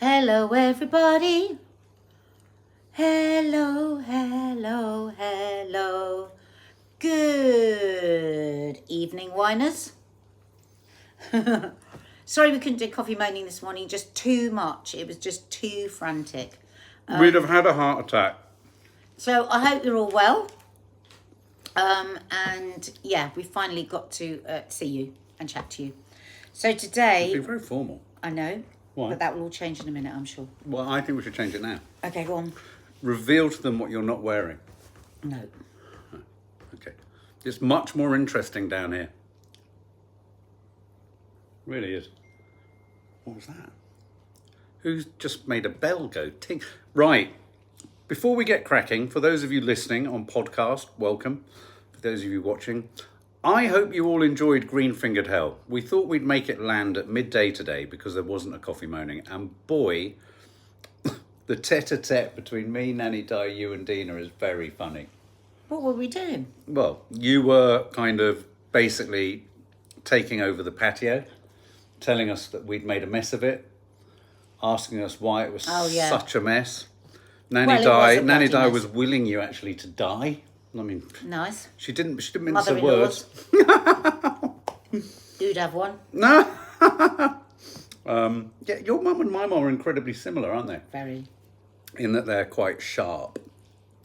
Hello, everybody. Hello, hello, hello. Good evening, whiners. Sorry we couldn't do coffee moaning this morning, just too much. It was just too frantic. We'd have had a heart attack. So I hope you're all well. And yeah, we finally got to see you and chat to you. So today... You're very formal. I know. Why? But that will all change in a minute, I'm sure. Well, I think we should change it now. Okay, go on. Reveal to them what you're not wearing. No. Okay. It's much more interesting down here. Really is. What was that? Who's just made a bell go ting? Right. Before we get cracking, for those of you listening on podcast, welcome. For those of you watching, I hope you all enjoyed Green Fingered Hell. We thought we'd make it land at midday today because there wasn't a coffee moaning. And boy, the tete-a-tete between me, Nanny Di, you and Dina is very funny. What were we doing? Well, you were kind of basically taking over the patio, telling us that we'd made a mess of it, asking us why it was such a mess. Nanny Di was willing you actually to die. I mean, nice. She didn't mince her words. You'd have one. No. Yeah, your mum and my mum are incredibly similar, aren't they? Very. In that they're quite sharp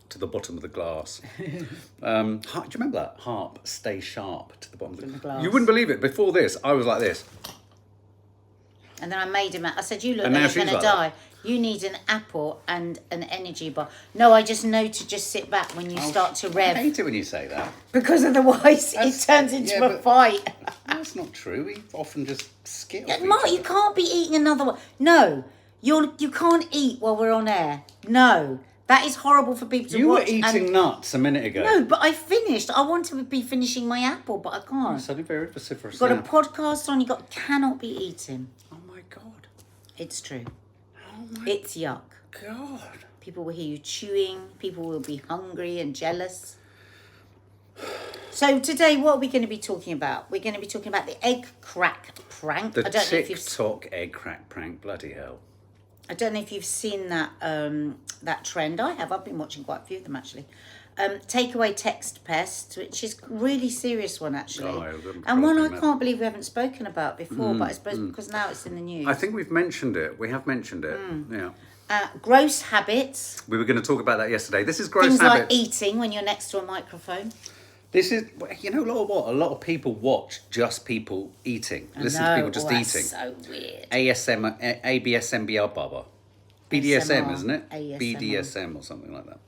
to the bottom of the glass. Do you remember that? Harp, stay sharp to the bottom of the glass. You wouldn't believe it. Before this, I was like this. And then I made him. I said, "You look and like you're going to die. You need an apple and an energy bar." No, I just know to just sit back when you start to rev. I hate it when you say that. Because otherwise it turns into a fight. That's not true. We often just skip. Mark, you can't be eating another one. No, you can't eat while we're on air. No. That is horrible for people to watch. You were eating nuts a minute ago. No, but I finished. I want to be finishing my apple, but I can't. It's only very vociferous. You've got a podcast on, cannot be eating. Oh my God. It's true. Oh my It's yuck. God. People will hear you chewing. People will be hungry and jealous. So today, what are we going to be talking about? We're going to be talking about the egg crack prank. The TikTok egg crack prank. Bloody hell. I don't know if you've seen that that trend. I have. I've been watching quite a few of them, actually. Takeaway text pest, which is a really serious one, actually. And one I can't believe we haven't spoken about before, but I suppose because now it's in the news. I think we've mentioned it. We have mentioned it. Yeah. Gross habits. We were going to talk about that yesterday. This is gross Things habits. like eating when you're next to a microphone. This is, you know, what? A lot of people watch just people eating. Listen to people just eating. So weird. ABSMBR, Baba. BDSM, ASMR, isn't it? ASMR. BDSM or something like that.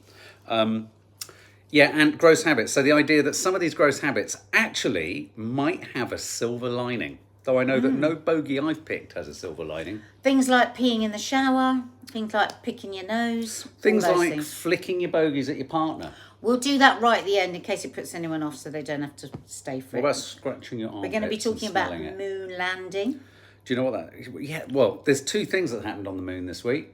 Yeah, and gross habits. So the idea that some of these gross habits actually might have a silver lining. Though I know that no bogey I've picked has a silver lining. Things like peeing in the shower. Things like picking your nose. Things like flicking your bogies at your partner. We'll do that right at the end in case it puts anyone off so they don't have to stay for it. What about scratching your arm? We're going to be talking about moon landing. Do you know what that is? Yeah, well, there's two things that happened on the moon this week.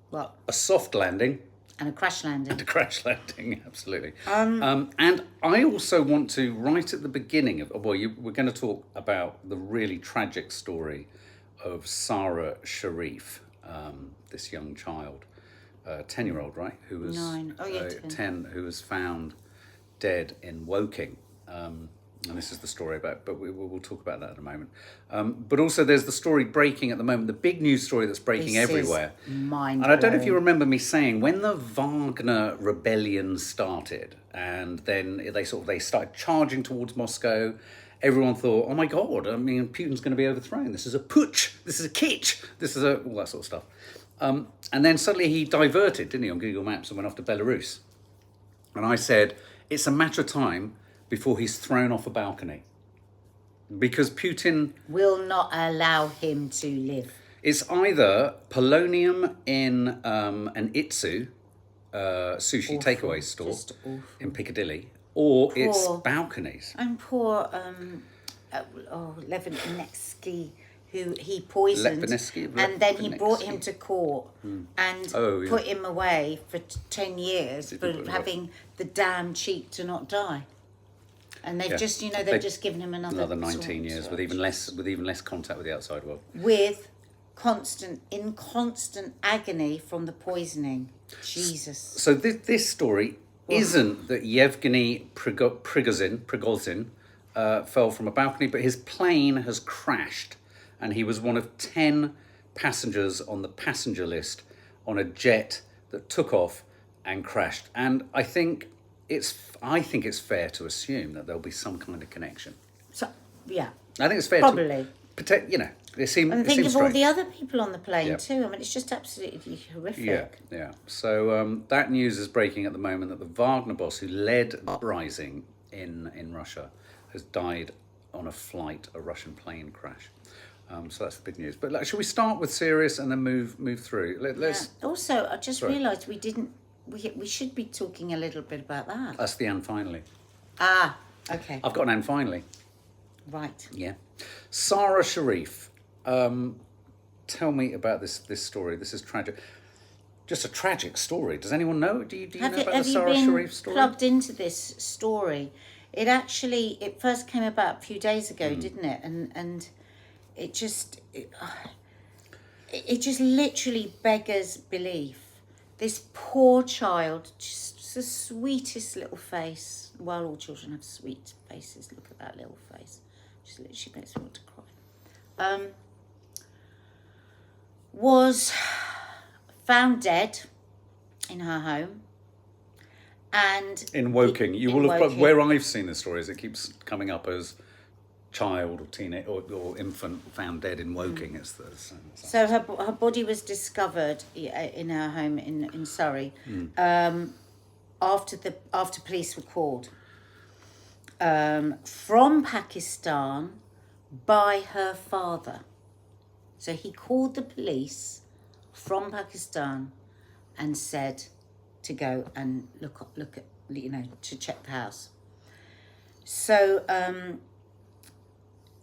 What? A soft landing. And a crash landing. And a crash landing, absolutely. And I also want to, right at the beginning of, we're going to talk about the really tragic story of SARA Sharif, this young child. 10-year-old, right? Who was 9. Oh, yeah, 10, who was found dead in Woking. And this is the story about, but we'll talk about that in a moment. But also there's the story breaking at the moment, the big news story that's breaking everywhere. Mind-blowing. And I don't know if you remember me saying, when the Wagner rebellion started, and then they started charging towards Moscow, everyone thought, oh my God, I mean, Putin's going to be overthrown. This is a putsch, this is a kitsch, this is all that sort of stuff. And then suddenly he diverted, didn't he, on Google Maps and went off to Belarus. And I said, it's a matter of time before he's thrown off a balcony. Because Putin will not allow him to live. It's either polonium in an Itsu sushi takeaway store in Piccadilly, or it's balconies. And poor Levinetsky, who he poisoned, and then he brought him to court and put him away for 10 years for having the damn cheek to not die. And they've just, they've just given him another 19 years with even less contact with the outside world. With in constant agony from the poisoning. Jesus. So this story isn't that Yevgeny Prigozhin fell from a balcony, but his plane has crashed, and he was one of 10 passengers on the passenger list on a jet that took off and crashed. And I think it's fair to assume that there'll be some kind of connection. So, yeah. I think it's fair probably. It seems And think of strange. all the other people on the plane too. I mean, it's just absolutely horrific. Yeah. So that news is breaking at the moment that the Wagner boss who led the uprising in Russia has died on a Russian plane crash. So that's the big news. But should we start with serious and then move through? Let's. Yeah. Also, I just realised we didn't. We should be talking a little bit about that. That's the and finally. Ah, okay. I've got an and finally. Right. Yeah. SARA Sharif. Tell me about this story. This is tragic. Just a tragic story. Does anyone know? Do you know about the SARA Sharif story? Have you been plugged into this story? It first came about a few days ago, didn't it? And it just literally beggars belief. This poor child, just the sweetest little face. Well, all children have sweet faces. Look at that little face. Just literally makes me want to cry. Was found dead in her home. And in Woking, you will have where I've seen this story is it keeps coming up as child or teenage or infant found dead in Woking. It's the same. So her body was discovered in her home in Surrey after police were called from Pakistan by her father. So he called the police from Pakistan and said to go and look at to check the house. So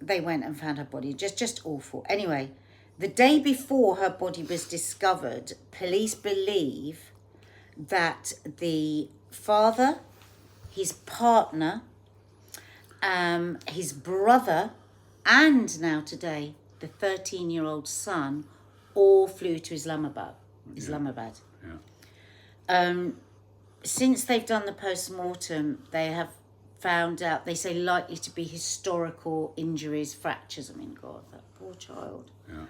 they went and found her body. Just awful. Anyway, the day before her body was discovered, police believe that the father, his partner, his brother, and now today the 13-year-old son all flew to Islamabad. Since they've done the post-mortem, they have found out, they say, likely to be historical injuries, fractures. I mean, God, that poor child. Yeah.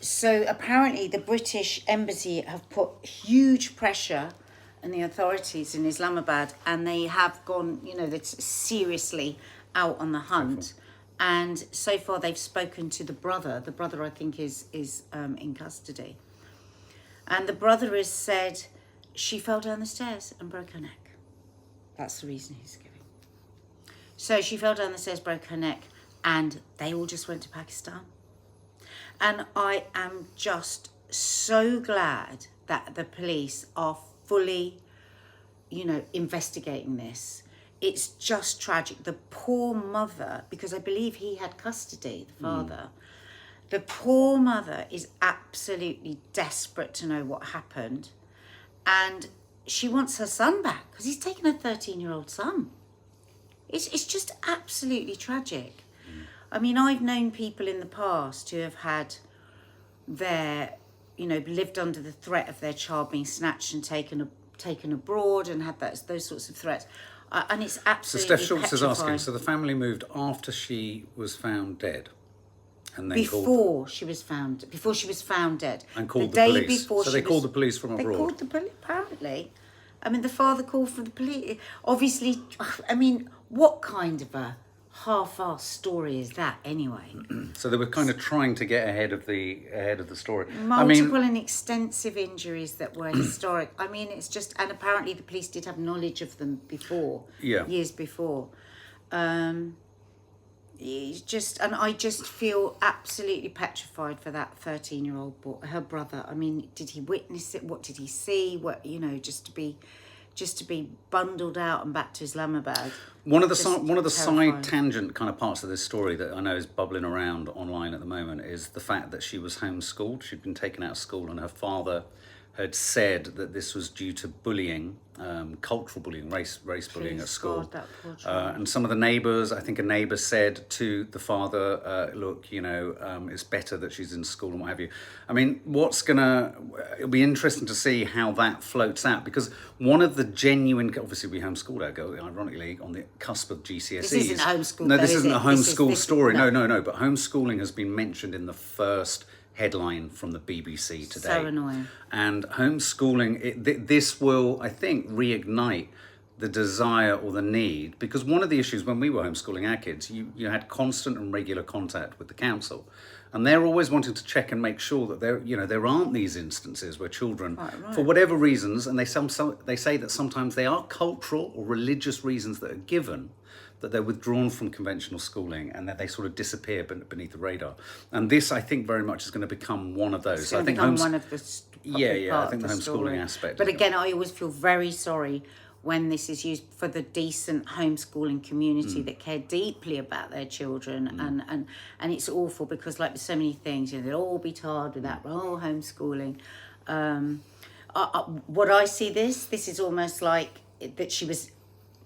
So apparently the British embassy have put huge pressure on the authorities in Islamabad, and they have gone, that's seriously out on the hunt. And so far they've spoken to the brother. The brother, I think, is in custody. And the brother has said she fell down the stairs and broke her neck. That's the reason he's giving. So she fell down the stairs, broke her neck, and they all just went to Pakistan. And I am just so glad that the police are fully, investigating this. It's just tragic. The poor mother, because I believe he had custody, the father. The poor mother is absolutely desperate to know what happened. And she wants her son back because he's taken her 13-year-old son. It's just absolutely tragic. I mean, I've known people in the past who have had their, lived under the threat of their child being snatched and taken abroad and had those sorts of threats. And it's absolutely So Steph Schultz is asking, so the family moved after she was found dead? And then before she was found dead. And called the police. So they called the police from abroad? They called the police, apparently. I mean, the father called for the police. Obviously, I mean, what kind of a half-assed story is that anyway? So they were kind of trying to get ahead of the story. Multiple and extensive injuries that were historic. I mean, it's just, and apparently the police did have knowledge of them before, years before. And I just feel absolutely petrified for that 13-year-old boy, her brother. I mean, did he witness it? What did he see? What, just to be bundled out and back to Islamabad. One of the side tangent kind of parts of this story that I know is bubbling around online at the moment is the fact that she was homeschooled. She'd been taken out of school, and her father had said that this was due to bullying cultural bullying, race bullying at Please, school. God, that poor child. And some of the neighbours, I think a neighbour said to the father, look, you know, it's better that she's in school and what have you. I mean, it'll be interesting to see how that floats out, because one of the genuine, obviously we homeschooled our girl, ironically, on the cusp of GCSEs. This isn't homeschool. No, though, this is isn't it? a homeschool story. No. No, but homeschooling has been mentioned in the first headline from the BBC today. So annoying. And homeschooling, this will, I think, reignite the desire or the need, because one of the issues when we were homeschooling our kids, you had constant and regular contact with the council, and they're always wanting to check and make sure that there aren't these instances where children, for whatever reasons, and they say that sometimes they are cultural or religious reasons that are given, that they're withdrawn from conventional schooling and that they sort of disappear beneath the radar. And this, I think, very much is going to become one of those. It's going to become one of the I think the homeschooling story. aspect. But again, I always feel very sorry when this is used for the decent homeschooling community that care deeply about their children, and it's awful because, like, with so many things, they'll all be tarred with that homeschooling. What I see this is almost like that she was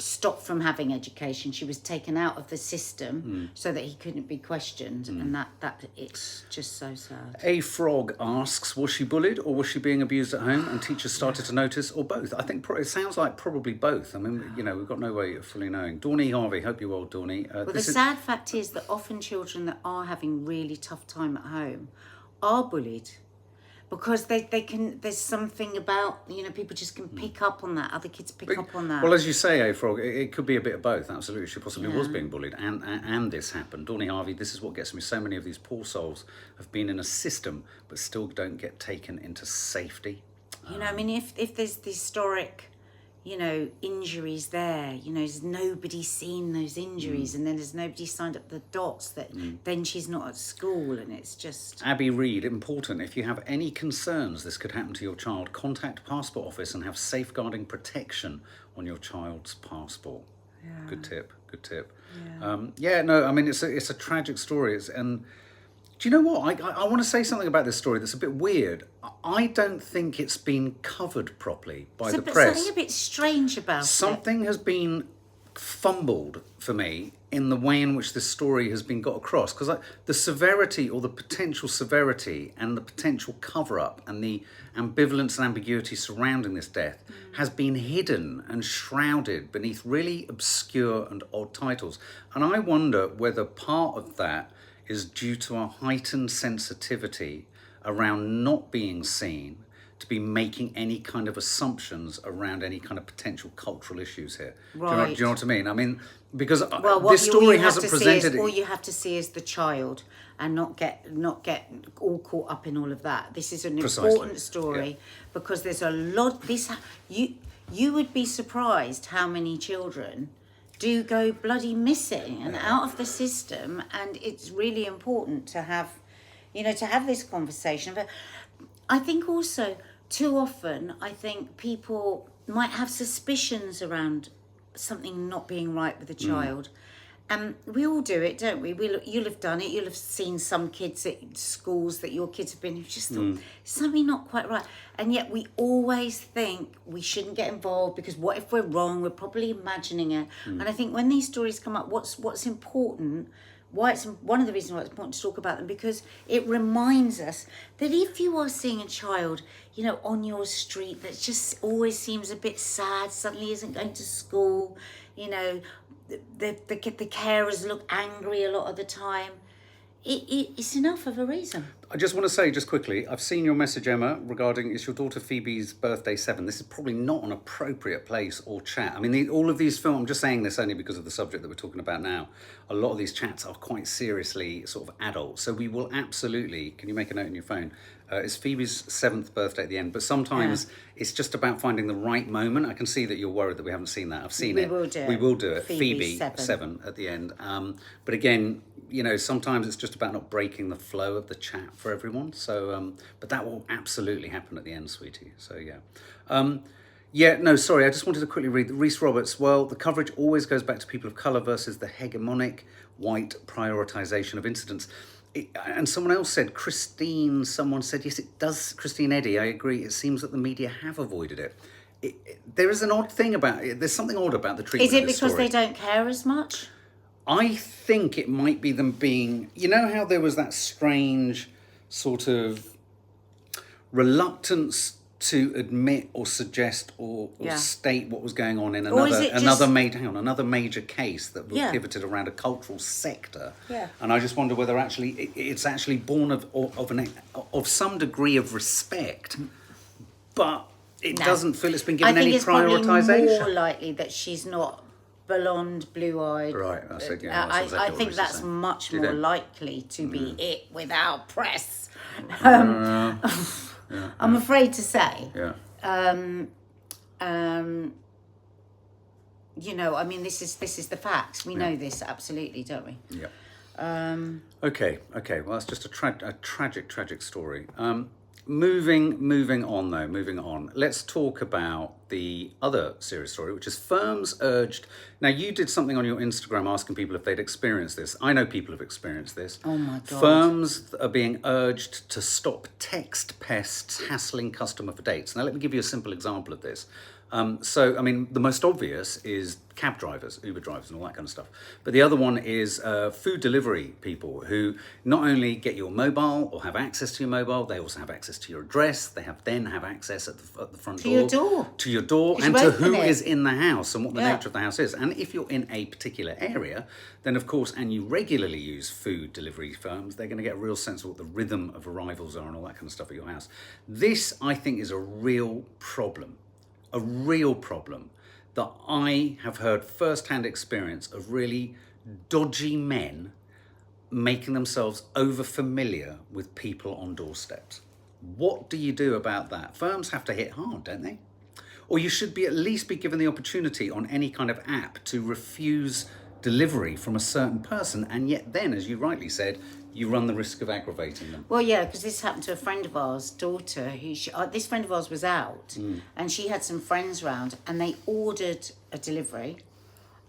stopped from having education. She was taken out of the system so that he couldn't be questioned, and that it's just so sad. A Frog asks, was she bullied or was she being abused at home and teachers started to notice, or both? I think it sounds like probably both. I mean, we've got no way of fully knowing. Dawny Harvey, hope you're well, Dawny. Well, the sad fact is that often children that are having really tough time at home are bullied, because they can, there's something about, people just can pick up on that. Other kids pick up on that. Well, as you say, A Frog, it could be a bit of both. Absolutely. She possibly was being bullied and this happened. Dawny Harvey, this is what gets me. So many of these poor souls have been in a system but still don't get taken into safety. If there's the historic, injuries there, there's nobody seen those injuries, and then there's nobody signed up the dots that then she's not at school, and it's just... Abby Reed, important, if you have any concerns this could happen to your child, contact Passport Office and have safeguarding protection on your child's passport. Yeah. Good tip. Yeah. It's a tragic story. And do you know what? I want to say something about this story that's a bit weird. I don't think it's been covered properly by the press. Something a bit strange about it. Something has been fumbled for me in the way in which this story has been got across. Because the severity, or the potential severity, and the potential cover-up and the ambivalence and ambiguity surrounding this death has been hidden and shrouded beneath really obscure and odd titles. And I wonder whether part of that is due to a heightened sensitivity around not being seen to be making any kind of assumptions around any kind of potential cultural issues here. Right. Do you know what I mean? I mean, because what this story hasn't presented... All you have to see is the child and not get all caught up in all of that. This is an important story because there's a lot... You would be surprised how many children do go bloody missing and out of the system, and it's really important to have this conversation. But I think also too often people might have suspicions around something not being right with a child. And we all do it, don't we? You'll have done it. You'll have seen some kids at schools that your kids have been, who just thought, something not quite right. And yet we always think we shouldn't get involved because what if we're wrong? We're probably imagining it. And I think when these stories come up, what's important, why it's one of the reasons why it's important to talk about them, because it reminds us that if you are seeing a child, on your street that just always seems a bit sad, suddenly isn't going to school, the carers look angry a lot of the time, it's enough of a reason. I just want to say, just quickly, I've seen your message, Emma, regarding it's your daughter Phoebe's birthday 7. This is probably not an appropriate place or chat. I mean, all of these films, I'm just saying this only because of the subject that we're talking about now. A lot of these chats are quite seriously sort of adult. So we will absolutely, can you make a note on your phone? It's Phoebe's 7th birthday at the end, but sometimes it's just about finding the right moment. I can see that you're worried that we haven't seen that. I've seen it. We will do it. Phoebe 7 at the end. But again, sometimes it's just about not breaking the flow of the chat for everyone. So, but that will absolutely happen at the end, sweetie. So, yeah. Sorry, I just wanted to quickly read Reese Roberts. Well, the coverage always goes back to people of colour versus the hegemonic white prioritisation of incidents. And someone else said, someone said, yes, it does. Christine Eddy, I agree. It seems that the media have avoided it. there is an odd thing about it. There's something odd about the treatment. Is it of this because story. they don't care as much? I think it might be them being, you know how there was that strange sort of reluctance to admit or suggest or state what was going on in another major case that was pivoted around a cultural sector. Yeah. And I just wonder whether actually it's actually born of some degree of respect, but it doesn't feel it's been given any prioritisation. I think it's probably more likely that she's not blonde, blue-eyed. Right, that's it. I think that's much more likely to be it without press. I'm afraid to say. Yeah. You know, I mean, this is the facts. We know this absolutely, don't we? Yeah. Okay. Well, that's just a tragic story. Moving on. Let's talk about the other serious story, which is firms urged. Now, you did something on your Instagram asking people if they'd experienced this. I know people have experienced this. Oh my God. Firms are being urged to stop text pests hassling customer for dates. Now, let me give you a simple example of this. So, I mean, the most obvious is cab drivers, Uber drivers and all that kind of stuff. But the other one is food delivery people who not only get your mobile or have access to your mobile, they also have access to your address. They then have access at the front door. To your door and to who is in the house and what the nature of the house is. And if you're in a particular area, then of course, and you regularly use food delivery firms, they're going to get a real sense of what the rhythm of arrivals are and all that kind of stuff at your house. This, I think, is a real problem. A real problem that I have heard first-hand experience of really dodgy men making themselves over-familiar with people on doorsteps. What do you do about that? Firms have to hit hard, don't they? Or you should at least be given the opportunity on any kind of app to refuse delivery from a certain person, and yet then, as you rightly said, you run the risk of aggravating them. Well, yeah, because this happened to a friend of ours' daughter. This friend of ours was out, and she had some friends round, and they ordered a delivery,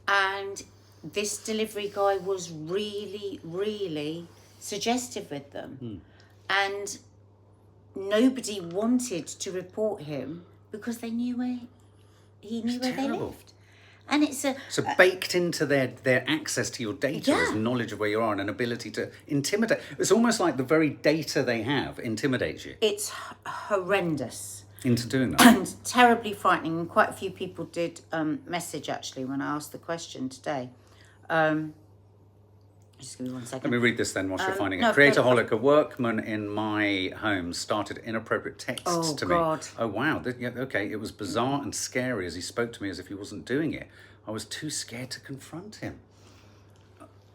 and this delivery guy was really, really suggestive with them, and nobody wanted to report him because they knew where they lived. And it's so baked into their access to your data is knowledge of where you are and an ability to intimidate. It's almost like the very data they have intimidates you. It's horrendous. Into doing that. And terribly frightening. And quite a few people did message actually when I asked the question today. Just give me 1 second. Let me read this then whilst you're finding it. Creatorholic, a workman in my home started inappropriate texts to me. Oh, wow. Okay, it was bizarre and scary as he spoke to me as if he wasn't doing it. I was too scared to confront him.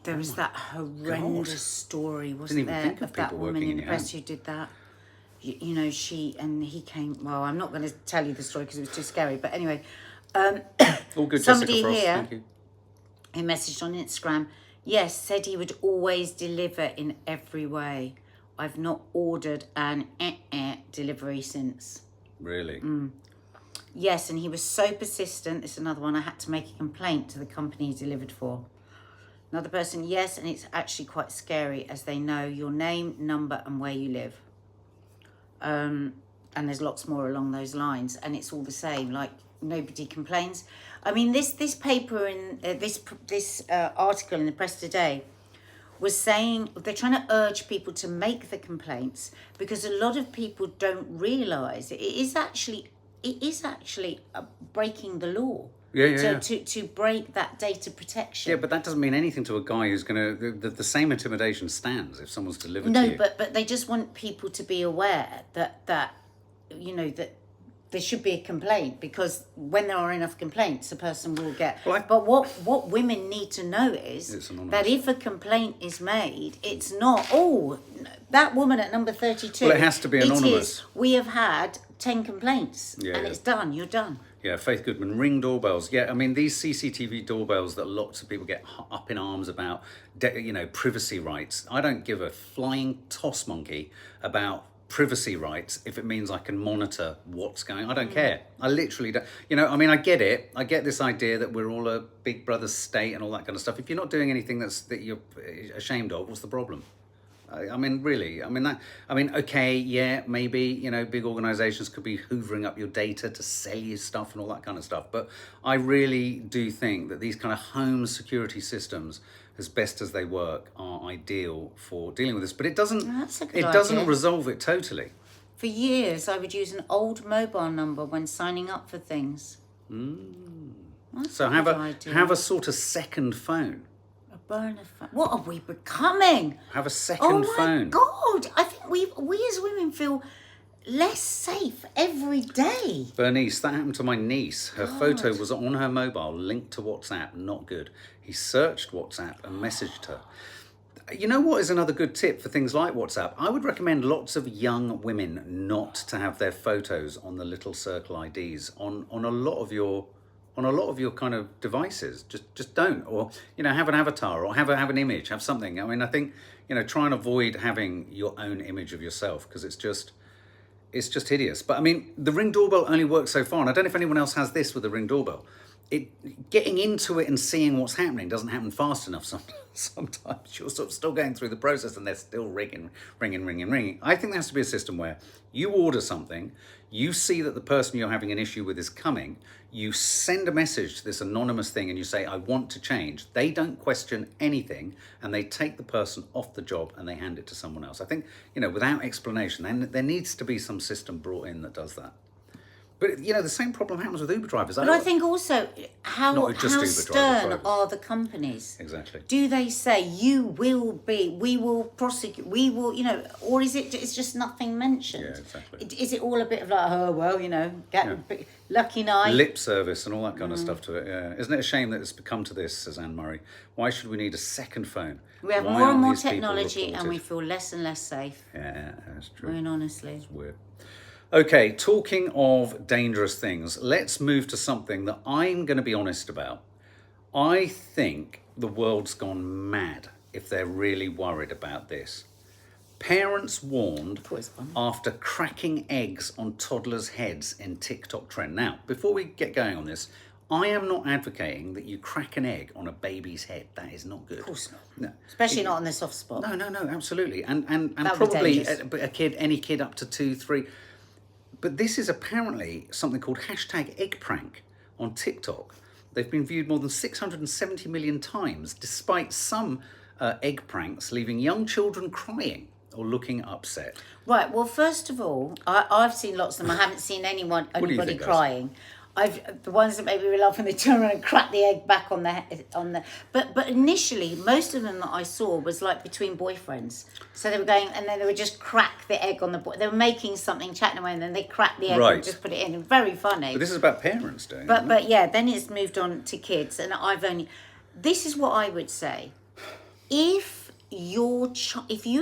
There was that horrendous story, wasn't there, of that woman in the press who did that. You know, he came, well, I'm not going to tell you the story because it was too scary, but anyway. All good, somebody Jessica Frost, here, thank you. Who messaged on Instagram, yes, said he would always deliver in every way. I've not ordered an delivery since. Really? Yes, and he was so persistent. This is another one. I had to make a complaint to the company he delivered for. Another person, yes, and it's actually quite scary as they know your name, number, and where you live. And there's lots more along those lines, and it's all the same. Like, nobody complains. I mean, this paper in this article in the press today was saying they're trying to urge people to make the complaints because a lot of people don't realise it is actually breaking the law. To break that data protection. Yeah, but that doesn't mean anything to a guy who's going to... The same intimidation stands if someone's delivered to you. No, but they just want people to be aware that there should be a complaint, because when there are enough complaints, a person will get... But what women need to know is that if a complaint is made, it's not, that woman at number 32... Well, it has to be anonymous. It is, we have had 10 complaints, it's done, you're done. Yeah, Faith Goodman, Ring doorbells. Yeah, I mean, these CCTV doorbells that lots of people get up in arms about, privacy rights. I don't give a flying toss monkey about privacy rights if it means I can monitor what's going on. I don't care. I literally don't. I get it. I get this idea that we're all a big brother state and all that kind of stuff. If you're not doing anything that you're ashamed of, what's the problem? I mean, really. Okay, yeah, maybe, you know, big organisations could be hoovering up your data to sell you stuff and all that kind of stuff. But I really do think that these kind of home security systems, as best as they work, are ideal for dealing with this. But it doesn't. That's a good It doesn't idea. resolve it totally. For years, I would use an old mobile number when signing up for things. So have a sort of second phone. A burner phone. What are we becoming? Have a second phone. Oh my God! I think we as women feel less safe every day. Bernice, that happened to my niece. Her photo was on her mobile, linked to WhatsApp. Not good. He searched WhatsApp and messaged her. You know what is another good tip for things like WhatsApp? I would recommend lots of young women not to have their photos on the little circle IDs on a lot of your kind of devices. Just don't. Or, you know, have an avatar or have an image, have something. I mean, I think, you know, try and avoid having your own image of yourself, because it's just hideous. But I mean, the Ring doorbell only works so far, and I don't know if anyone else has this with the Ring doorbell. Getting into it and seeing what's happening doesn't happen fast enough sometimes. You're sort of still going through the process and they're still ringing. I think there has to be a system where you order something, you see that the person you're having an issue with is coming, you send a message to this anonymous thing and you say, I want to change. They don't question anything and they take the person off the job and they hand it to someone else. I think, you know, without explanation, then there needs to be some system brought in that does that. But, you know, the same problem happens with Uber drivers. But I think also, how stern are the companies? Exactly. Do they say, we will prosecute, we will, you know, or is it's just nothing mentioned? Yeah, exactly. Is it all a bit of like, oh, well, you know, lucky night? Lip service and all that kind of stuff to it, yeah. Isn't it a shame that it's become to this, says Anne Murray? Why should we need a second phone? We have more and more technology and we feel less and less safe. Yeah, that's true. I mean, honestly. It's weird. Okay, talking of dangerous things, let's move to something that I'm going to be honest about. I think the world's gone mad if they're really worried about this. Parents warned after cracking eggs on toddlers' heads in TikTok trend. Now, before we get going on this, I am not advocating that you crack an egg on a baby's head. That is not good. Of course not. No. Especially not on the soft spot. No, absolutely. And probably any kid up to 2, 3... But this is apparently something called #EggPrank on TikTok. They've been viewed more than 670 million times, despite some egg pranks leaving young children crying or looking upset. Right, well, first of all, I've seen lots of them. I haven't seen anybody crying. The ones that made me laugh when they turn around and crack the egg back on the. But initially, most of them that I saw was like between boyfriends. So they were going, and then they would just crack the egg on the boy. They were making something, chatting away, and then they crack the egg and just put it in. Very funny. But this is about parents doing it. But yeah, then it's moved on to kids, and this is what I would say: if you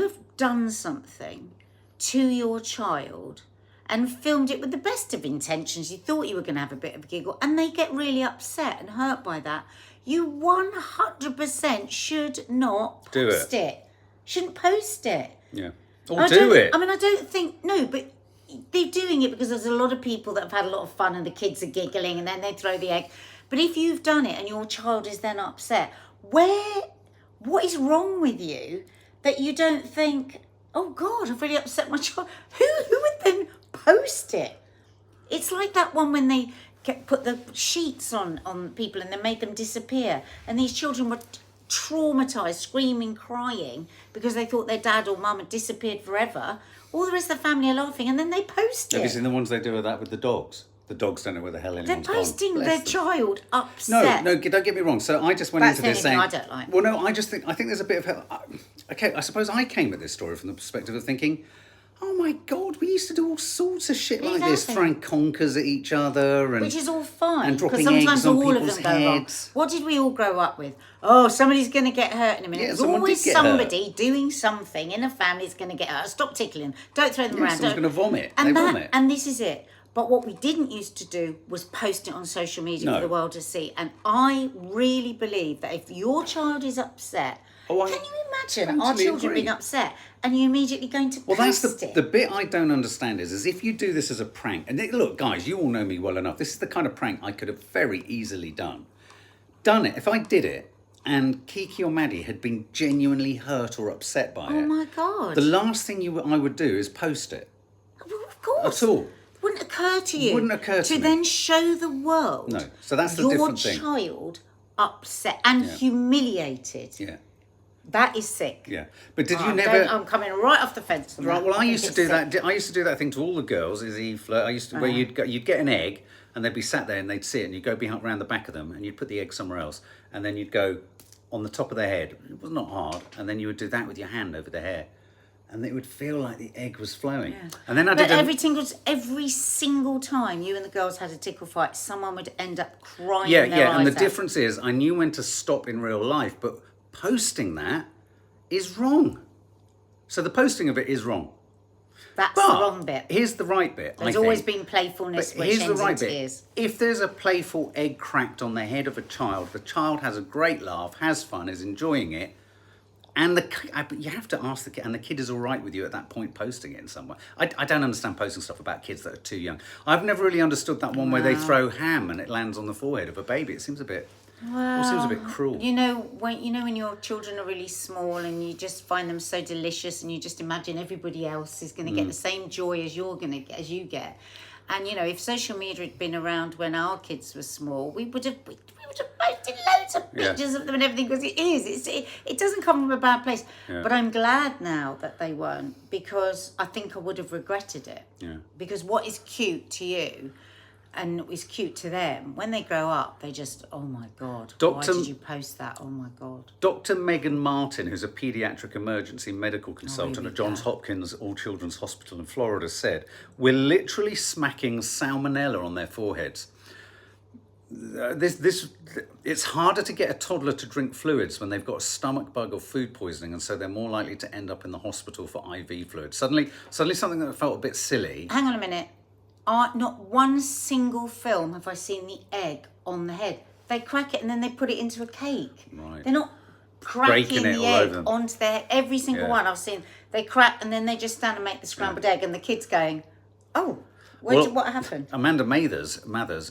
have done something to your child and filmed it with the best of intentions, you thought you were going to have a bit of a giggle, and they get really upset and hurt by that, you 100% should not post it. Shouldn't post it. Yeah. Or do it. I mean, I don't think, no, but they're doing it because there's a lot of people that have had a lot of fun and the kids are giggling and then they throw the egg. But if you've done it and your child is then upset, what is wrong with you that you don't think, oh God, I've really upset my child? Who would then post it? It's like that one when they put the sheets on people and they made them disappear, and these children were traumatized, screaming, crying because they thought their dad or mum had disappeared forever. All the rest of the family are laughing, and then they post it. Have you seen the ones they do with that with the dogs? The dogs don't know where the hell anyone's gone. They're posting their child upset. No, don't get me wrong. So I just went into this saying, I don't like. Well, no, I think there's a bit of okay. I suppose I came at this story from the perspective of thinking, oh my God, we used to do all sorts of shit like this, throwing conkers at each other, and which is all fine, and dropping sometimes eggs on all people's of them go heads. wrong. What did we all grow up with? Oh, somebody's going to get hurt in a minute. Yeah, There's always somebody doing something in a family is going to get hurt. Stop tickling. Don't throw them around. Someone's going to vomit. And vomit. And this is it. But what we didn't used to do was post it on social media for the world to see. And I really believe that if your child is upset, can you imagine our children being upset and you immediately going to post it? The bit I don't understand is if you do this as a prank, and look, guys, you all know me well enough. This is the kind of prank I could have very easily done it. If I did it and Kiki or Maddie had been genuinely hurt or upset by it. Oh my God. The last thing I would do is post it. Well, of course. At all. Wouldn't occur to you. Wouldn't occur to me. then show the world. No. So that's the different thing. Your child upset and humiliated. Yeah. That is sick. Yeah. But did you never... I'm coming right off the fence on Right, that. well, I used to do sick. that. I used to do that thing to all the girls. Where you'd get an egg, and they'd be sat there, and they'd sit, and you'd go behind around the back of them, and you'd put the egg somewhere else, and then you'd go on the top of their head. It was not hard, and then you would do that with your hand over the hair, and it would feel like the egg was flowing. Yeah. And then every single time you and the girls had a tickle fight, someone would end up crying. Yeah, their and the eyes out. difference is, I knew when to stop in real life, but posting that is wrong. So the posting of it is wrong. That's the wrong bit. Here's the right bit. There's always been playfulness, which ends in tears. If there's a playful egg cracked on the head of a child, the child has a great laugh, has fun, is enjoying it, and you have to ask the kid, and the kid is all right with you at that point posting it in somewhere. I don't understand posting stuff about kids that are too young. I've never really understood that one where they throw ham and it lands on the forehead of a baby. It seems a bit... Well, it seems a bit cruel. When your children are really small and you just find them so delicious, and you just imagine everybody else is going to get the same joy as you get. And if social media had been around when our kids were small, we would have posted loads of pictures of them and everything, because it doesn't come from a bad place. Yeah. But I'm glad now that they weren't, because I think I would have regretted it. Yeah. Because what is cute to you and is cute to them, when they grow up, they just, oh my God, why did you post that? Oh my God. Dr. Megan Martin, who's a paediatric emergency medical consultant at Johns Hopkins All Children's Hospital in Florida, said, "We're literally smacking salmonella on their foreheads. It's harder to get a toddler to drink fluids when they've got a stomach bug or food poisoning, and so they're more likely to end up in the hospital for IV fluids." Suddenly something that felt a bit silly. Hang on a minute. Not one single film have I seen the egg on the head. They crack it and then they put it into a cake. Right. They're not cracking the egg onto their head. Every single one I've seen, they crack and then they just stand and make the scrambled egg, and the kid's going, oh, what happened? Amanda Mathers,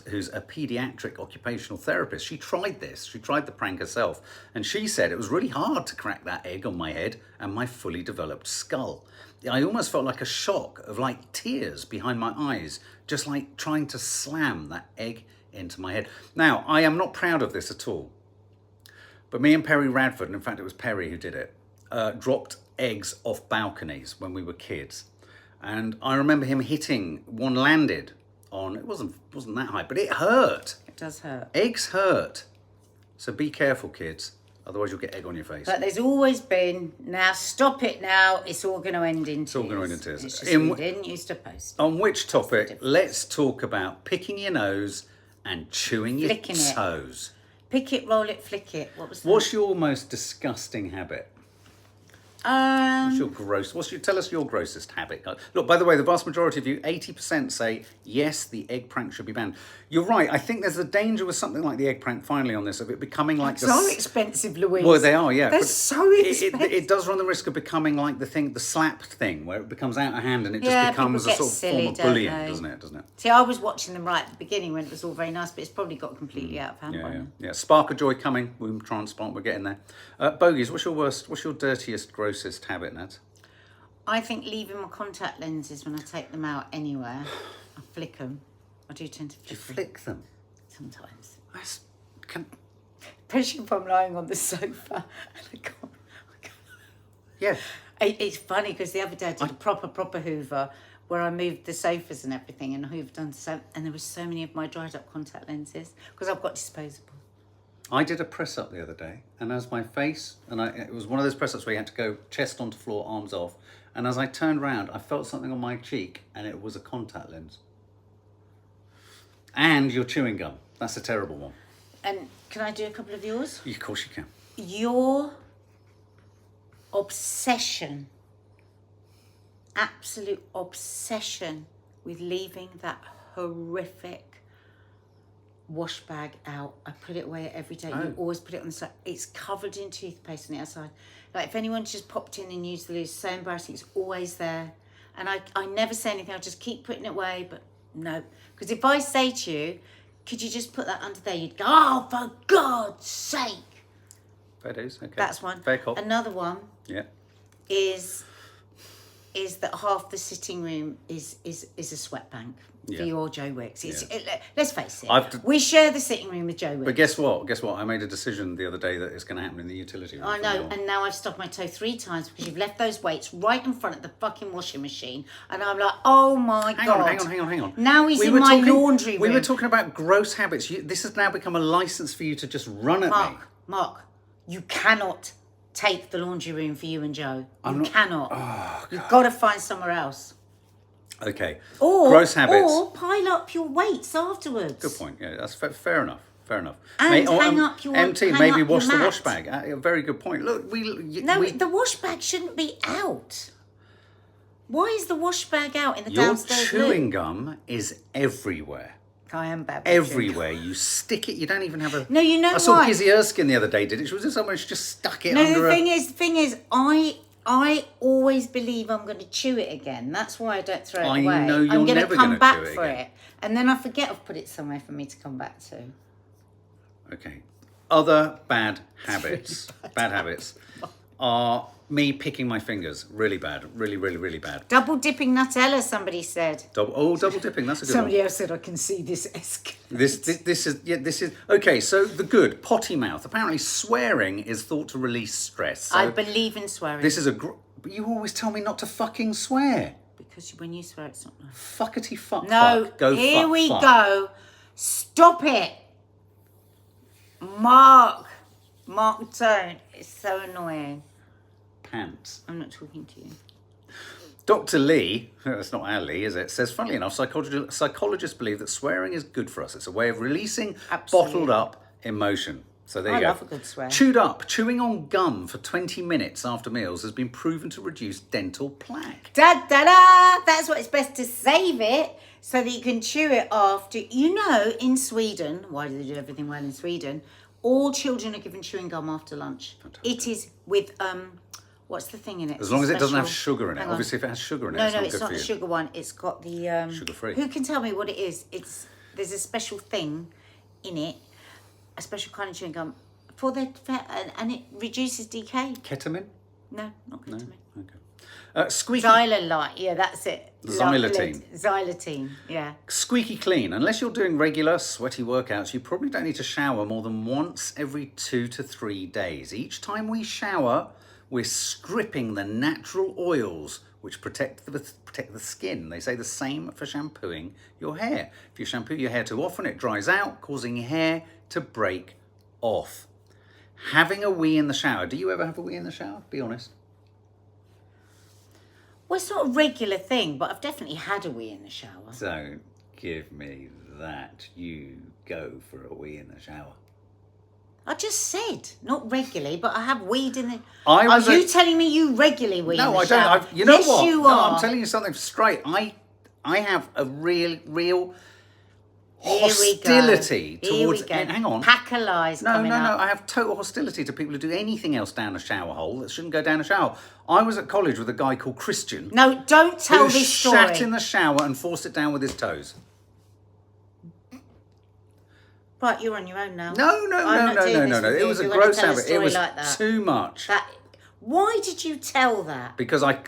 who's a paediatric occupational therapist, she tried this. She tried the prank herself, and she said it was really hard to crack that egg on my head and my fully developed skull. I almost felt like a shock of like tears behind my eyes, just like trying to slam that egg into my head. Now, I am not proud of this at all, but me and Perry Radford, and in fact it was Perry who did it, dropped eggs off balconies when we were kids. And I remember him hitting, one landed on, it wasn't that high, but it hurt. It does hurt. Eggs hurt. So be careful, kids. Otherwise you'll get egg on your face. But there's always been, now stop it now, it's all going to end in tears. It's all going to end in tears. It's just we didn't used to post. On which topic, let's talk about picking your nose and chewing your toes. Pick it, roll it, flick it. What was that? What's your most disgusting habit? Tell us your grossest habit. Look, by the way, the vast majority of you, 80% say, yes, the egg prank should be banned. You're right. I think there's a danger with something like the egg prank, finally, on this, of it becoming like... It's so expensive, Louise. Well, they are, yeah. They're so expensive. It does run the risk of becoming like the slap thing, where it becomes out of hand and it just becomes a sort of form of bullying, doesn't it? See, I was watching them right at the beginning when it was all very nice, but it's probably got completely out of hand by now. Yeah, spark of joy coming, womb transplant, we're getting there. Bogies, what's your dirtiest, grossest habit, Nat? I think leaving my contact lenses when I take them out anywhere. I flick them. I do tend to flick them. Do you flick them? Sometimes. Especially if I'm lying on the sofa and I can't. Yeah. It's funny because the other day I did a proper hoover where I moved the sofas and everything and hoovered on the sofa, and there was so many of my dried up contact lenses because I've got disposable. I did a press up the other day, and as my face, it was one of those press ups where you had to go chest onto floor, arms off, and as I turned round, I felt something on my cheek, and it was a contact lens. And your chewing gum. That's a terrible one. And can I do a couple of yours? Of course you can. Your obsession, absolute obsession with leaving that horrific wash bag out. I put it away every day. You always put it on the side. It's covered in toothpaste on the outside. Like if anyone just popped in and used the loo, it's so embarrassing. It's always there. And I never say anything. I just keep putting it away, but no. Because if I say to you, could you just put that under there? You'd go, oh, for God's sake. Fair dues. Okay. That's one. Fair cop. Another one Yeah. is that half the sitting room is a sweat bank for your Joe Wicks. Let's face it. We share the sitting room with Joe Wicks. But guess what? I made a decision the other day that it's going to happen in the utility room. I know, and now I've stubbed my toe 3 times because you've left those weights right in front of the fucking washing machine, and I'm like, oh my God. Hang on. Now he's in my laundry room. We were talking about gross habits. This has now become a license for you to just run at me. Mark, you cannot take the laundry room for you and Joe. You cannot. Oh, You've got to find somewhere else. Okay. Or gross habits. Or pile up your weights afterwards. Good point. Yeah, that's fair enough. Fair enough. And hang up your empty. hang Maybe up wash your the wash mat. bag. Very good point. Look, the wash bag shouldn't be out. Why is the wash bag out in the downstairs Your chewing gum is everywhere. I am bad. Everywhere. You stick it. You don't even have a... No, you know I saw why? Kizzy Erskine the other day, did it? She was in somewhere, she just stuck it no, under the thing is, I always believe I'm going to chew it again. That's why I don't throw it away. I know you're I'm never come going to back chew it for again. it. And then I forget I've put it somewhere for me to come back to. Okay. Other bad habits. Bad habits are me picking my fingers. Really bad. Really bad. Double dipping Nutella, somebody said. Double dipping. That's a good Somebody one. else said I can see this escalate. This is okay. So the good potty mouth. Apparently, swearing is thought to release stress. So I believe in swearing. this is but you always tell me not to fucking swear. Because when you swear, it's not nice. Fuckity fuck. No, fuck. Go here fuck, we fuck. go. Stop it. Mark, don't. It's so annoying. Pants. I'm not talking to you. Dr. Lee, that's not our Lee, is it? Says, funnily enough, psychologists believe that swearing is good for us. It's a way of releasing bottled up emotion. So there you go. I love a good swear. Chewing on gum for 20 minutes after meals has been proven to reduce dental plaque. Da-da-da! That's what it's best to save it so that you can chew it after. You know, in Sweden, why do they do everything well in Sweden? All children are given chewing gum after lunch. Fantastic. It is with, what's the thing in it? As long as it doesn't have sugar in it. Obviously, if it has sugar in it, it's not the sugar one. It's got the... sugar-free. Who can tell me what it is? There's a special thing in it, a special kind of chewing gum, and it reduces decay. Ketamine? No, not ketamine. No? Okay. Squeaky... Xylylite, yeah, that's it. Xylitine, yeah. Squeaky clean. Unless you're doing regular sweaty workouts, you probably don't need to shower more than once every 2 to 3 days. Each time we shower, we're stripping the natural oils which protect the skin. They say the same for shampooing your hair. If you shampoo your hair too often, it dries out, causing your hair to break off. Having a wee in the shower. Do you ever have a wee in the shower? Be honest. Well, it's not a regular thing, but I've definitely had a wee in the shower. Don't give me that. You go for a wee in the shower. I just said, not regularly, but I have weed in the... Are you telling me you regularly wee in the shower? No, I don't. You know yes, what? You no, are. I'm telling you something straight. I have a real Here hostility we go. towards... Here we go. Hang on. Pack of lies coming up. I have total hostility to people who do anything else down a shower hole that shouldn't go down a shower. I was at college with a guy called Christian. No, don't tell who this story. shat in the shower and forced it down with his toes. Right, you're on your own now. No. It was a gross habit. It was too much. Why did you tell that? Because I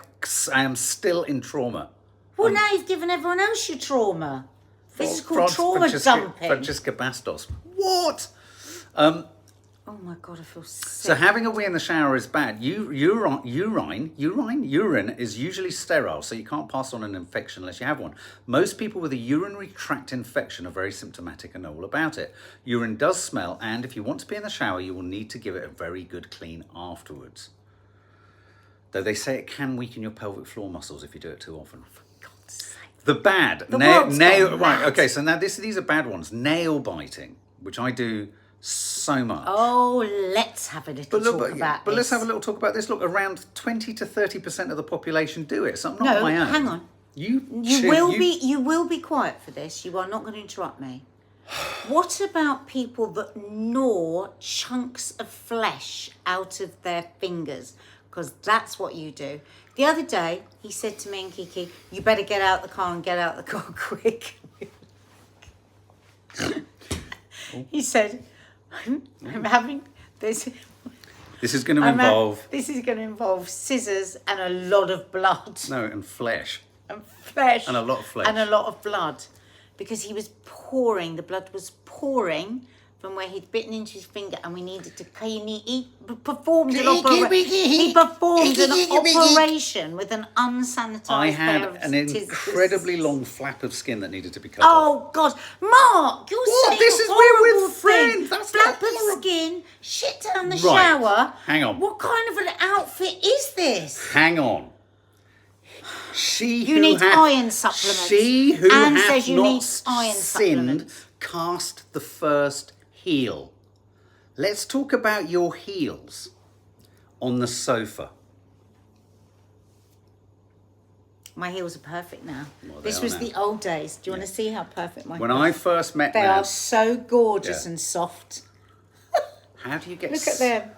am still in trauma. Well, now you've given everyone else your trauma. This is called trauma dumping. Francesca Bastos. What? Oh my God, I feel sick. So having a wee in the shower is bad. Urine is usually sterile, so you can't pass on an infection unless you have one. Most people with a urinary tract infection are very symptomatic and know all about it. Urine does smell, and if you want to be in the shower, you will need to give it a very good clean afterwards. Though they say it can weaken your pelvic floor muscles if you do it too often. For God's sake. The bad. Nail. Right, okay, so now these are bad ones. Nail biting, which I do so much. Oh, let's have a little talk about this. But let's have a little talk about this. Look, around 20 to 30% of the population do it. So I'm not my own. Hang on. You will be quiet for this. You are not going to interrupt me. What about people that gnaw chunks of flesh out of their fingers? Because that's what you do. The other day, he said to me and Kiki, you better get out the car and get out the car quick. He said, I'm having this. This is going to involve... This is going to involve scissors and a lot of blood. No, and flesh. And flesh. And a lot of flesh. And a lot of blood. Because he was pouring, the blood was pouring from where he'd bitten into his finger, and we needed to clean. He performed an operation with an unsanitized I had pair of an incredibly long flap of skin that needed to be cut off. Oh, God. Mark, you're what? saying This is we're with friends. That's flap of skin, shit down the shower. Hang on. What kind of an outfit is this? Hang on. You need iron supplements. She who Anne hath says you not need iron sinned supplements. cast the first heel. Let's talk about your heels on the sofa. My heels are perfect now. Well, this was the old days. Do you want to see how perfect my When heels are? I first met them. them. They are so gorgeous and soft. How do you get... Look at them.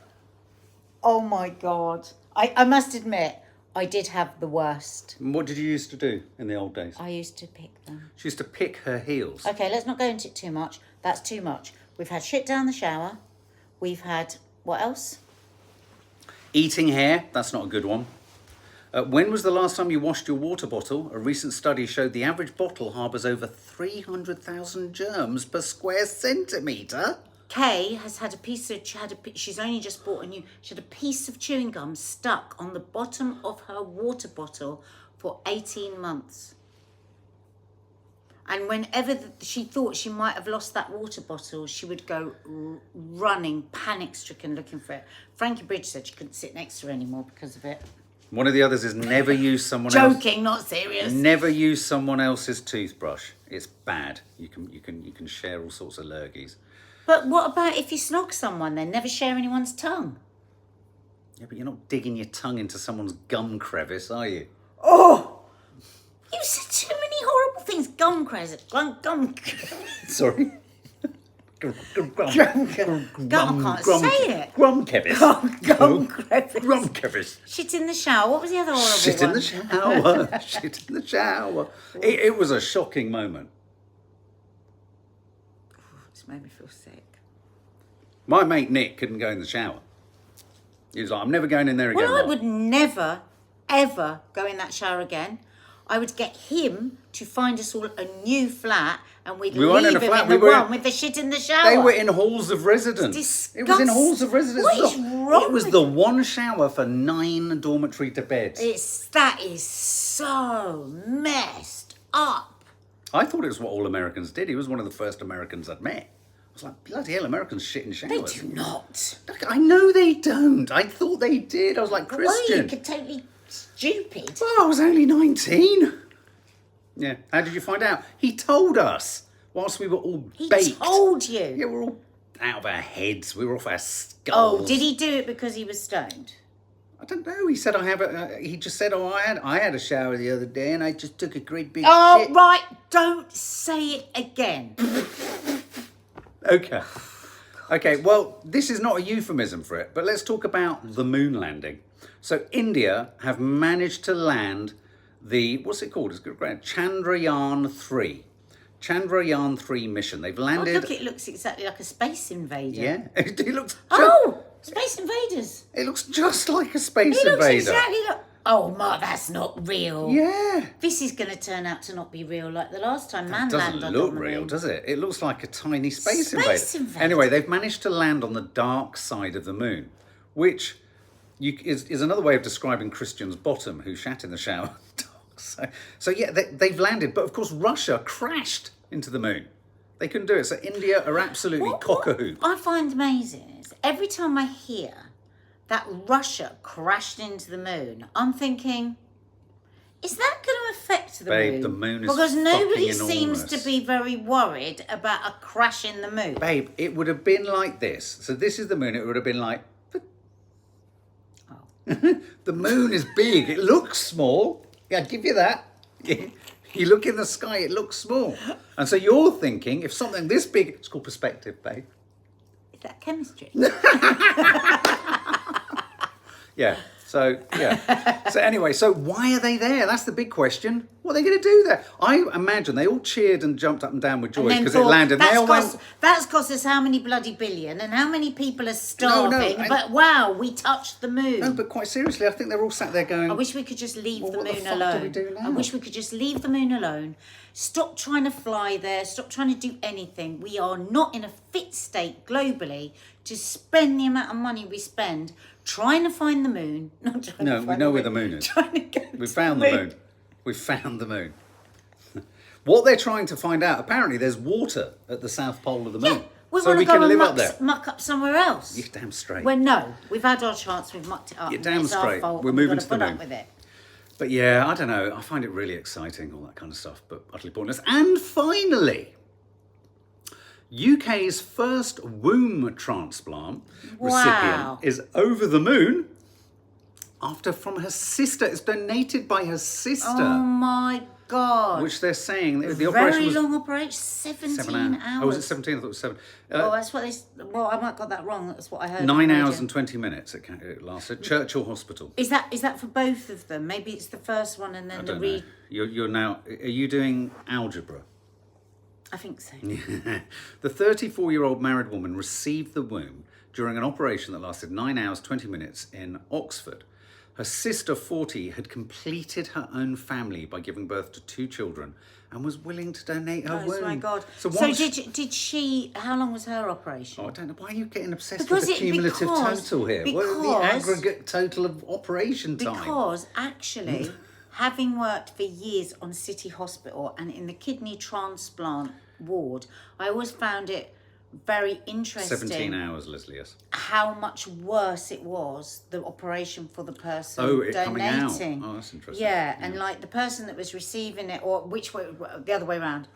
Oh, my God. I must admit, I did have the worst. What did you used to do in the old days? I used to pick them. She used to pick her heels. Okay, let's not go into it too much. That's too much. We've had shit down the shower. We've had... What else? Eating hair. That's not a good one. When was the last time you washed your water bottle? A recent study showed the average bottle harbours over 300,000 germs per square centimetre. Kay has had a piece of... She's only just bought a new... She had a piece of chewing gum stuck on the bottom of her water bottle for 18 months. And whenever she thought she might have lost that water bottle, she would go running, panic-stricken, looking for it. Frankie Bridge said she couldn't sit next to her anymore because of it. One of the others is never use someone Joking, not serious. Never use someone else's toothbrush. It's bad. You can share all sorts of lurgies. But what about if you snog someone then? Never share anyone's tongue. Yeah, but you're not digging your tongue into someone's gum crevice, are you? Oh! You said too many horrible things. Gum crevice. Gum. Sorry. Gum. I can't say it. Gum crevice. Gum crevice. Gum crevice. Shit in the shower. What was the other horrible Shit one? in the shower. Shit in the shower. It was a shocking moment. It's made me feel sick. My mate Nick couldn't go in the shower. He was like, I'm never going in there again. Well, I would never, ever go in that shower again. I would get him to find us all a new flat, and we'd leave him in the one with the shit in the shower. They were in halls of residence. Disgusting. It was in halls of residence. What is wrong? It was the one shower for 9 dormitory to beds. That is so messed up. I thought it was what all Americans did. He was one of the first Americans I'd met. I was like, bloody hell, Americans shit in showers. They do not. I know they don't. I thought they did. I was like, Christian. Well, you could totally stupid. Well, I was only 19. Yeah. How did you find out? He told us whilst we were all baked. He told you? Yeah, we were all out of our heads. We were off our skulls. Oh, did he do it because he was stoned? I don't know. He said he just said, I had a shower the other day and I just took a great big shit. Oh, right. Don't say it again. Okay. Okay, well, this is not a euphemism for it, but let's talk about the moon landing. So India have managed to land the, what's it called? It's Chandrayaan-3. Chandrayaan-3 mission. They've landed... Oh, look, it looks exactly like a Space Invader. Yeah. It looks... Space Invaders. It looks just like a Space Invader. Invader. Exactly like... Oh, Mark, that's not real. Yeah. This is going to turn out to not be real like the last time man landed on the moon. It doesn't look real, does it? It looks like a tiny Space Invader. Anyway, they've managed to land on the dark side of the moon, which is another way of describing Christian's bottom, who shat in the shower. So yeah, they've landed. But of course, Russia crashed into the moon. They couldn't do it. So India are absolutely cock-a-hoop. What I find amazing is every time I hear that Russia crashed into the moon, I'm thinking, is that going to affect the moon? Babe, the moon is because nobody fucking seems enormous. to be very worried about a crash in the moon. Babe, it would have been like this. So this is the moon. It would have been like... The moon is big. It looks small. Yeah, I'll give you that. You look in the sky, it looks small. And so you're thinking, if something this big... It's called perspective, babe. Is that chemistry? Yeah. So, yeah. So anyway, so why are they there? That's the big question. What are they going to do there? I imagine they all cheered and jumped up and down with joy because it landed. That's cost us how many bloody billion, and how many people are starving. But wow, we touched the moon. No, but quite seriously, I think they're all sat there going, I wish we could just leave the moon what the fuck alone. do we do now? I wish we could just leave the moon alone. Stop trying to fly there. Stop trying to do anything. We are not in a fit state globally to spend the amount of money we spend trying to find the moon. Not trying No, to we know where the moon is. Trying to go We to found the moon. We found the moon. What they're trying to find out, apparently there's water at the South Pole of the moon. Yeah, we so want we to go can and live up there. muck up somewhere else. You're damn straight. Well, no, we've had our chance. We've mucked it up. You're damn It's our straight. fault, We're and we've moving got to the put moon. up with it. But yeah, I don't know. I find it really exciting, all that kind of stuff, but utterly pointless. And finally, UK's first womb transplant recipient is over the moon after from her sister. It's donated by her sister. Oh my God. Which they're saying the Very operation was long operation, 17 hours. Oh, was it 17? I thought it was 7. Well, that's what well, I might have got that wrong. That's what I heard. 9 hours and 20 minutes it lasted. Churchill Hospital. Is that for both of them? Maybe it's the first one and then I the don't know. You're now. Are you doing algebra? I think so. The 34-year-old married woman received the womb during an operation that lasted 9 hours 20 minutes in Oxford. Her sister, 40, had completed her own family by giving birth to 2 children and was willing to donate her womb. Oh my God. So did she, how long was her operation? Oh, I don't know. Why are you getting obsessed with the cumulative total here? What is the aggregate total of operation time? Because actually, having worked for years on City Hospital and in the kidney transplant ward, I always found it very interesting. 17 hours, Leslie, yes. How much worse it was, the operation for the person it donating. coming out. Oh, that's interesting. Yeah, and like the person that was receiving it, or which way, the other way around.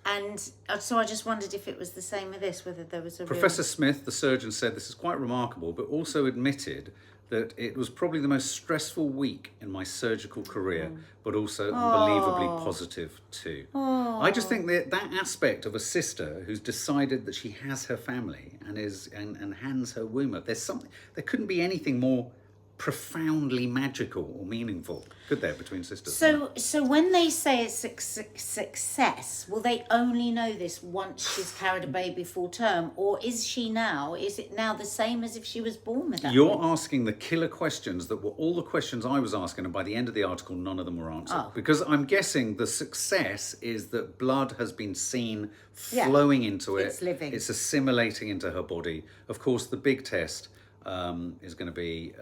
And so I just wondered if it was the same with this, whether there was a Professor Smith, the surgeon, said this is quite remarkable, but also admitted that it was probably the most stressful week in my surgical career, but also unbelievably positive too. I just think that aspect of a sister who's decided that she has her family and and hands her womb up, there couldn't be anything more profoundly magical or meaningful, could there, between sisters? So when they say it's success, will they only know this once she's carried a baby full term, or is it now the same as if she was born with that? You're asking the killer questions that were all the questions I was asking, and by the end of the article, none of them were answered. Because I'm guessing the success is that blood has been seen flowing into it. It's living. It's assimilating into her body. Of course, the big test is going to be...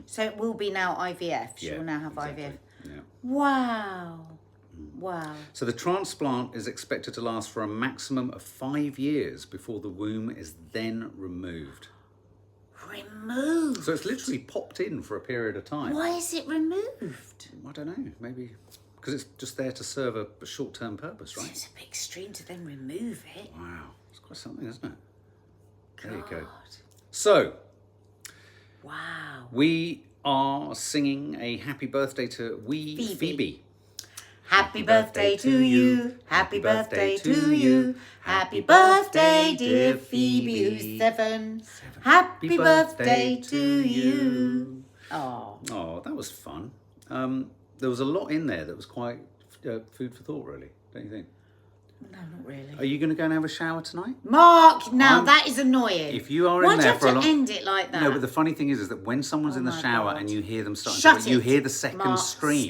so it will be now IVF. She will now have IVF. Yeah. Wow. Wow. So the transplant is expected to last for a maximum of 5 years before the womb is then removed. Removed? So it's literally popped in for a period of time. Why is it removed? I don't know. Maybe because it's just there to serve a short-term purpose, right? It's a bit extreme to then remove it. Wow. It's quite something, isn't it? There you go. So... Wow. We are singing a happy birthday to Phoebe. Happy birthday to you. Happy birthday to you. Happy birthday, dear Phoebe, who's 7. Happy birthday to you. Oh, that was fun. There was a lot in there that was quite food for thought, really, don't you think? No, not really. Are you going to go and have a shower tonight? Mark, now that is annoying. If you are in there for a long... Why do you have to end it like that? No, but the funny thing is that when someone's in the shower and you hear them starting Shut you hear the second stream.